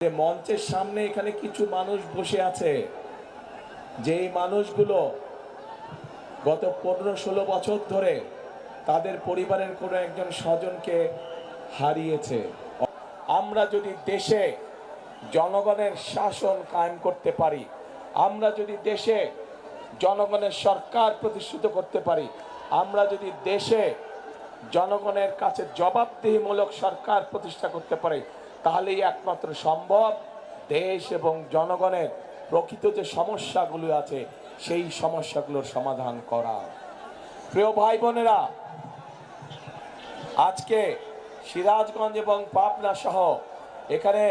মঞ্চের সামনে এখানে কিছু মানুষ বসে আছে, যেই মানুষগুলো গত 15-16 বছর ধরে তাদের পরিবারের কোনো একজন স্বজনকে হারিয়েছে। আমরা যদি দেশে জনগণের শাসন কায়েম করতে পারি, আমরা যদি দেশে জনগণের সরকার প্রতিষ্ঠিত করতে পারি, আমরা যদি দেশে জনগণের কাছে জবাবদিহিমূলক সরকার প্রতিষ্ঠা করতে পারি, তাহলেই একমাত্র সম্ভব দেশ এবং জনগণের প্রকৃত যে সমস্যাগুলো আছে সেই সমস্যাগুলোর সমাধান করা। প্রিয় ভাই বোনেরা, আজকে সিরাজগঞ্জ এবং পাবনা সহ এখানে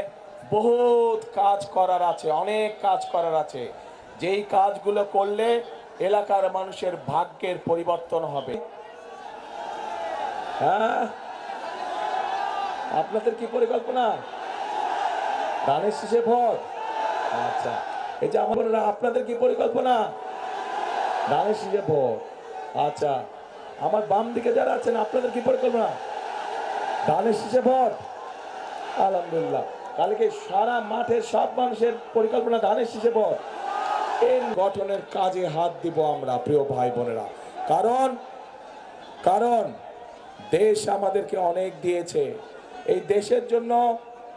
বহুত কাজ করার আছে, অনেক কাজ করার আছে, যেই কাজগুলো করলে এলাকার মানুষের ভাগ্যের পরিবর্তন হবে। হ্যাঁ, আপনাদের কি পরিকল্পনা? ধানের শীষে ভোট। আচ্ছা, এই যে আমরা, আপনাদের কি পরিকল্পনা? ধানের শীষে ভোট। আচ্ছা, আমার বাম দিকে যারা আছেন আপনাদের কি পরিকল্পনা? ধানের শীষে ভোট। আলহামদুলিল্লাহ, কালকে সারা মাঠের সব মানুষের পরিকল্পনা ধানের শীষে ভোট। এই গঠনের কাজে হাত দিব আমরা, প্রিয় ভাই বোনেরা। কারণ দেশ আমাদেরকে অনেক দিয়েছে। এই দেশের জন্য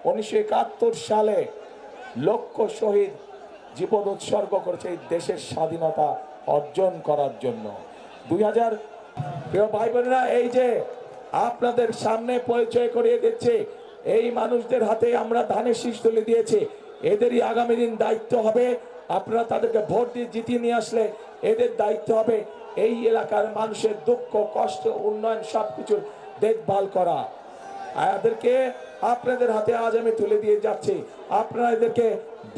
1971 সালে লক্ষ শহীদ জীবন উৎসর্গ করেছে এই দেশের স্বাধীনতা অর্জন করার জন্য। 2000 প্রিয় ভাই বোনেরা, এই যে আপনাদের সামনে পরিচয় করিয়ে দিচ্ছে, এই মানুষদের হাতে আমরা ধানের শীষ তুলে দিয়েছি। এদেরই আগামী দিন দায়িত্ব হবে, আপনারা তাদেরকে ভোট দিয়ে জিতিয়ে নিয়ে আসলে এদের দায়িত্ব হবে এই এলাকার মানুষের দুঃখ কষ্ট উন্নয়ন সবকিছুর দেখভাল করা। এদেরকে আপনাদের হাতে আজ আমি তুলে দিয়ে যাচ্ছি। আপনারা এদেরকে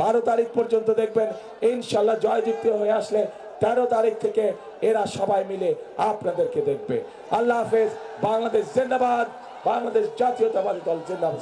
12 তারিখ পর্যন্ত দেখবেন, ইনশাল্লাহ জয়যুক্ত হয়ে আসলে 13 তারিখ থেকে এরা সবাই মিলে আপনাদেরকে দেখবে। আল্লাহ হাফেজ। বাংলাদেশ জিন্দাবাদ, বাংলাদেশ জাতীয়তাবাদী দল জিন্দাবাদ।